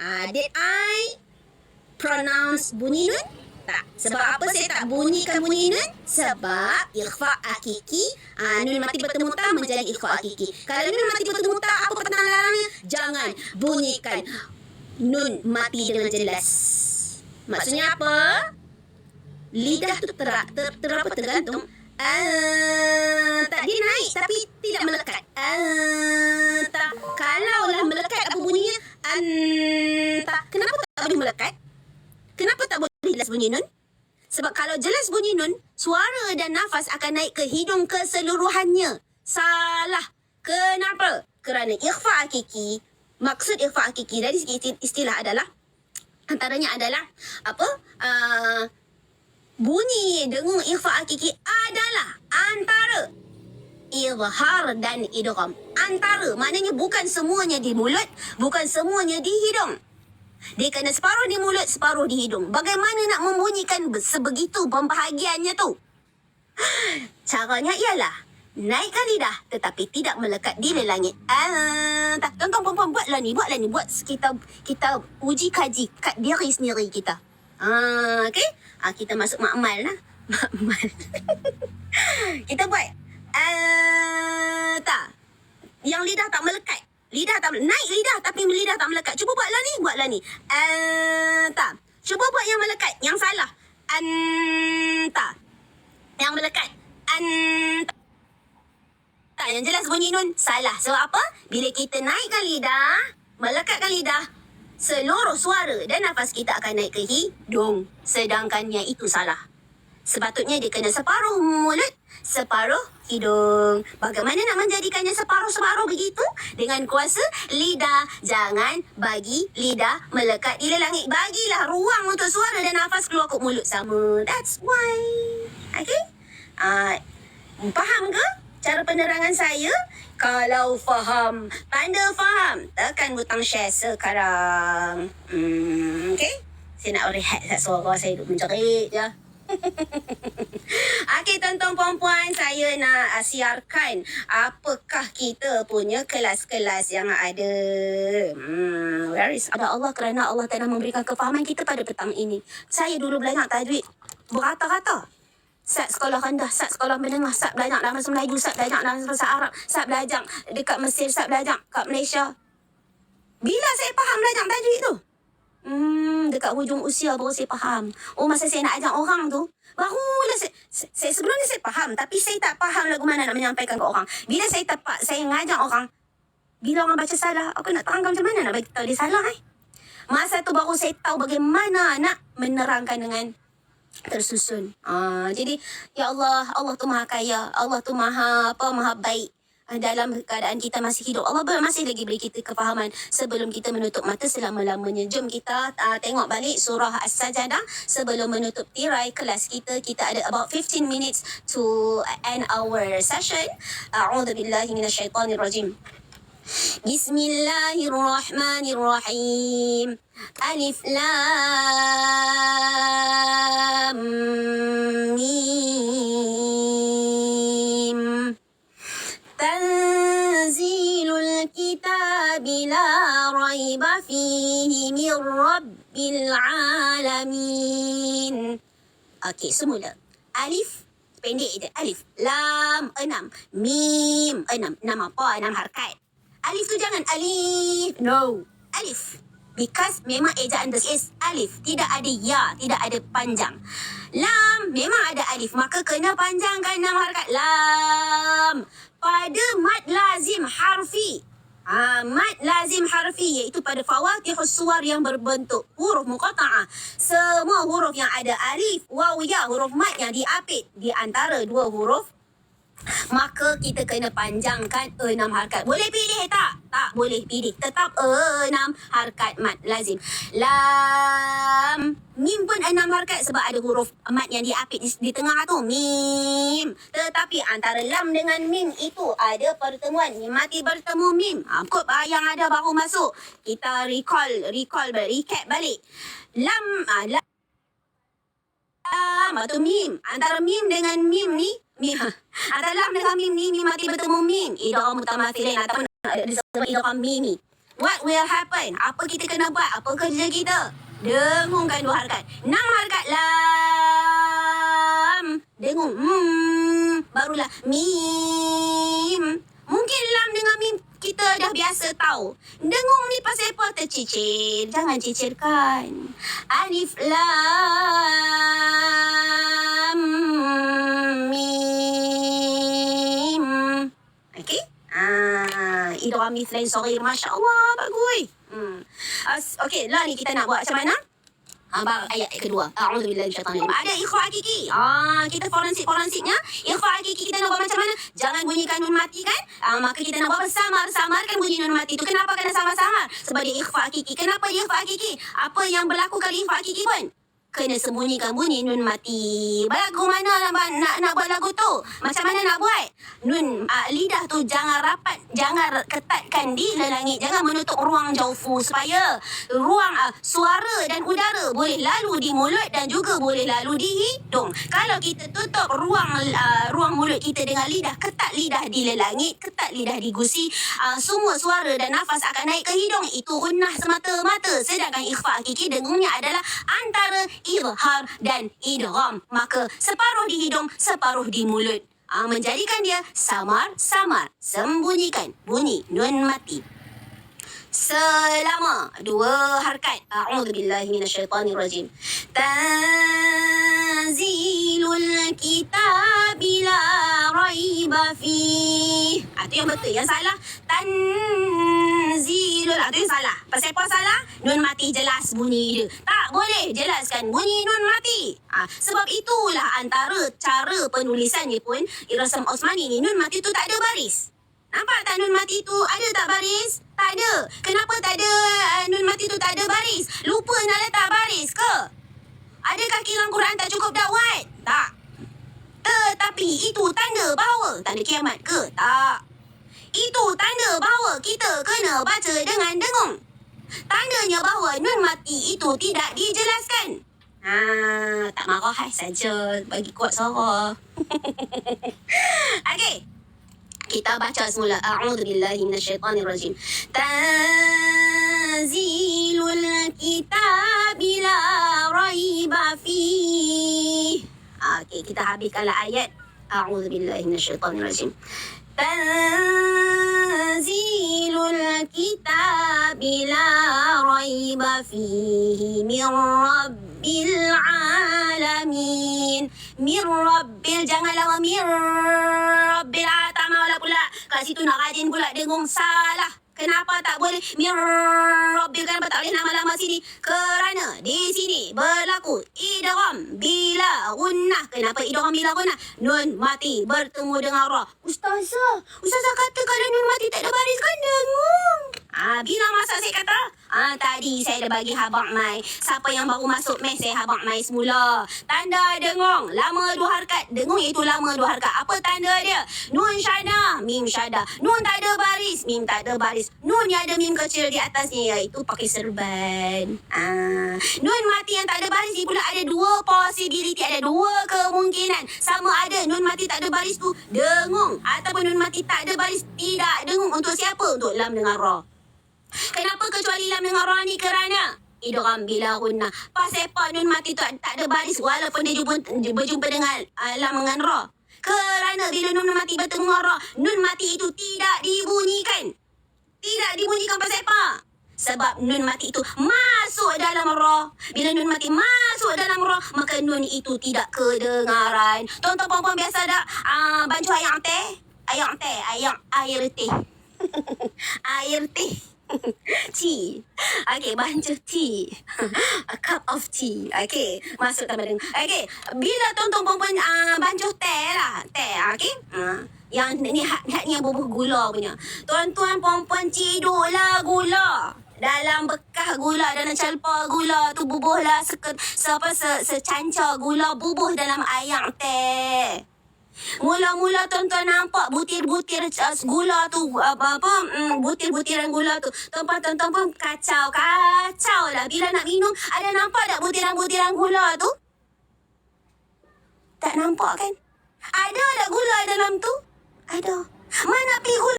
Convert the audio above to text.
Did I pronounce bunyi nun? Tak. Sebab apa saya tak bunyikan bunyi nun? Sebab ikhfa hakiki, nun mati bertemu ta menjadi ikhfa hakiki. Kalau nun mati bertemu ta, apa pertanda larangnya? Jangan bunyikan nun mati dengan jelas. Maksudnya apa? Lidah tu tergantung. Tak, dia naik tapi tidak melekat. Tak. Kalaulah melekat, apa bunyinya? Tak. Kenapa tak boleh melekat? Kenapa tak boleh jelas bunyi nun? Sebab kalau jelas bunyi nun, suara dan nafas akan naik ke hidung keseluruhannya. Salah. Kenapa? Kerana ikhfa hakiki, maksud ikhfa hakiki dari segi istilah adalah, antaranya adalah apa? Bunyi dengung ikhfa hakiki adalah antara izhar dan idgham. Antara, maknanya bukan semuanya di mulut, bukan semuanya di hidung. Dia kena separuh di mulut, separuh di hidung. Bagaimana nak membunyikan sebegitu pembahagiannya tu? Caranya ialah naikkan lidah tetapi tidak melekat di langit. Tuan-tuan perempuan, buatlah ni. Buat kita uji kaji kat diri sendiri kita. Okey? Kita masuk makmal lah. Makmal. Kita buat. Tak. Yang lidah tak melekat. Lidah tak naik lidah tapi lidah tak melekat. Cuba buatlah ni. Tak. Cuba buat yang melekat, yang salah. Tak. Yang melekat. Tak, yang jelas bunyi nun salah. Sebab apa? Bila kita naikkan lidah, melekatkan lidah, seluruh suara dan nafas kita akan naik ke hidung. Sedangkan yang itu salah. Sepatutnya dia kena separuh mulut, separuh hidung. Bagaimana nak menjadikannya separuh-separuh begitu? Dengan kuasa lidah. Jangan bagi lidah melekat di langit. Bagilah ruang untuk suara dan nafas keluar ke mulut sama. That's why. Okay? Faham ke cara penerangan saya? Kalau faham, tanda faham, tekan butang share sekarang. Okay? Saya nak rehat suara saya duduk menjerit je. Okey, tuan-tuan puan-puan, saya nak siarkan apakah kita punya kelas-kelas yang ada. Where is Allah? Kerana Allah telah memberikan kefahaman kita pada petang ini. Saya dulu belajar tajwid berkata-kata. Sat sekolah rendah, sat sekolah menengah, sat belajar dalam bahasa Melayu, sat belajar dalam bahasa Arab, sat belajar dekat Mesir, sat belajar kat Malaysia. Bila saya faham belajar tajwid tu? Dekat hujung usia baru saya faham. Masa saya nak ajar orang tu, barulah saya sebelum ni saya faham, tapi saya tak faham lagu mana nak menyampaikan ke orang. Bila saya tepat, saya ngajar orang, bila orang baca salah, aku nak terangkan macam mana nak bagi tahu dia salah. Masa tu baru saya tahu bagaimana nak menerangkan dengan tersusun. Jadi, ya Allah, Allah tu maha kaya, Allah tu maha baik. Dalam keadaan kita masih hidup, Allah masih lagi beri kita kefahaman sebelum kita menutup mata selama-lamanya. Jom kita tengok balik surah As-Sajadah sebelum menutup tirai kelas kita. Kita ada about 15 minutes to end our session. A'udzubillahi minasyaitanirrajim. Bismillahirrahmanirrahim. Alif Lam Mim. Tanzilul kitab la raiba fihi min rabbil alamin. Okey, semula. Alif, pendek je. Alif. Lam, 6. Mim, 6. 6 apa? 6 harkat. Alif tu jangan alif. No. Alif. Because memang ejaan this is alif. Tidak ada ya, tidak ada panjang. Lam, memang ada alif. Maka kena panjangkan 6 harkat. Lam. Pada mad lazim harfi. Mad lazim harfi iaitu pada fawatihus suwar yang berbentuk huruf muqata'ah. Semua huruf yang ada alif, waw, ya, huruf mad yang diapit di antara dua huruf, maka kita kena panjangkan 6 harkat. Boleh pilih tak? Tak boleh pilih. Tetap 6 harkat mad lazim. Lam. Mim pun 6 harkat sebab ada huruf mad yang diapit di tengah tu. Mim. Tetapi antara lam dengan mim itu ada pertemuan. Mim mati bertemu mim. Kod yang ada baru masuk. Kita recap balik. Lam. Lam atau mim. Antara mim dengan mim ni, antara lam dengan mim ni, mim mati bertemu mim. Idgham mutamathilin ataupun disebut idgham mimi. What will happen? Apa kita kena buat? Apa kerja kita? Dengungkan 2 harakat. 6 harakat lam. Dengung. Barulah mim. Mungkin lam dengan mim kita dah biasa tahu. Dengung ni pasal apa? Tercicir. Jangan cicirkan. Alif lam mim. Okey? Idgham mithlain saghir. Masya Allah, bagus. Okey, lah ni kita nak buat macam mana? Ayat kedua. A'udzubillahi minasyaitanir rajim. Ada ikhfa hakiki. Kita forensiknya. Ikhfa hakiki kita nak buat macam mana? Jangan bunyikan nun mati kan? Maka kita nak buat samar-samarkan bunyi nun mati tu. Kenapa kena samar-samar? Sebab dia ikhfa hakiki. Kenapa dia ikhfa hakiki? Apa yang berlaku kalau ikhfa hakiki pun? Kena sembunyikan bunyi nun mati. Lagu mana nak buat lagu tu? Macam mana nak buat? Nun lidah tu jangan rapat, jangan ketatkan di langit, jangan menutup ruang jaufu supaya ruang suara dan udara boleh lalu di mulut dan juga boleh lalu di hidung. Kalau kita tutup ruang mulut kita dengan lidah, ketat lidah di langit, ketat lidah di gusi, semua suara dan nafas akan naik ke hidung. Itu gunnah semata-mata. Sedangkan ikhfa hakiki dengungnya adalah antara izhar dan idgham. Maka separuh di hidung, separuh di mulut. Menjadikan dia samar-samar. Sembunyikan bunyi nun mati. Selama 2 harakat. A'udzubillahi minasyaitanirrajim. Tanzilul kitabi la raiba fih. Itu yang betul. Yang salah tanzilul. Itu yang salah. Pasal apa salah? Nun mati jelas bunyi dia. Tak boleh jelaskan bunyi nun mati. Sebab itulah antara cara penulisannya pun Irasam Osmani ni, nun mati tu tak ada baris. Nampak tak nun mati tu ada tak baris? Tak ada. Kenapa tak ada nun mati tu tak ada baris? Lupa nak letak baris ke? Adakah kiraan Quran tak cukup dakwat? Tak. Tetapi itu tanda bahawa tanda kiamat ke? Tak. Itu tanda bahawa kita kena baca dengan dengung. Tandanya bahawa nun mati itu tidak dijelaskan. Tak marah saja. Bagi kuat suara. Okey. Kita baca semula. A'udzubillahi minasyaitanirrajim. Tanzilul kitabi la raiba fih. Okey, kita habiskanlah ayat. A'udzubillahi minasyaitanirrajim. Tanzilul kitabi la raiba fihi min rabbil alamin. Mir rabbil, jangan lawan mir rabbil tak maulah pula. Kat situ nak rajin pula dengung salah. Kenapa tak boleh mir rabbil? Kenapa tak boleh nama-nama sini? Kerana di sini berlaku idgham bila gunnah. Kenapa idgham bila gunnah? Nun mati bertemu dengan ra. Ustazah kata kalau nun mati tak ada baris kan dengung. Bila masa saya kata? Tadi saya dah bagi habang mai. Siapa yang baru masuk mes, saya habang mai semula. Tanda dengung, lama 2 harakat. Dengung iaitu lama 2 harakat. Apa tanda dia? Nun syada, mim syada. Nun tak ada baris, mim tak ada baris. Nun yang ada mim kecil di atasnya, iaitu pakai serban. Nun mati yang tak ada baris ni pula ada 2 possibility, ada 2 kemungkinan. Sama ada nun mati tak ada baris tu dengung, ataupun nun mati tak ada baris tidak dengung. Untuk siapa? Untuk lam dengan ra. Kenapa kecuali lam dengan ra ni? Kerana idgham bila gunnah. Pasal apa nun mati tu tak ada baris walaupun dia berjumpa dengan lam dengan ra? Kerana bila nun mati bertemu dengan ra, nun mati itu tidak dibunyikan. Tidak dibunyikan pasal apa? Sebab nun mati itu masuk dalam ra. Bila nun mati masuk dalam ra, maka nun itu tidak kedengaran. Tuan-tuan puan-puan biasa tak bancuh air teh? Air teh. Air teh. Tea. Okay, bancuh tea. A cup of tea. Okay, masuk dalam dengung. Okay, bila tuan-tuan puan-puan bancuh teh lah. Teh, okay? Yang ni hatnya bubuh gula punya. Tuan-tuan puan-puan ciduklah gula. Dalam bekah gula, dalam calpa gula tu bubuhlah secancar gula bubuh dalam air teh. Mula-mula tuan-tuan nampak butir-butir gula tu, butir-butiran gula tu. Tuan-tuan pun kacau lah. Bila nak minum, ada nampak tak butiran-butiran gula tu? Tak nampak kan? Ada tak gula dalam tu? Ada. Mana pergi gula?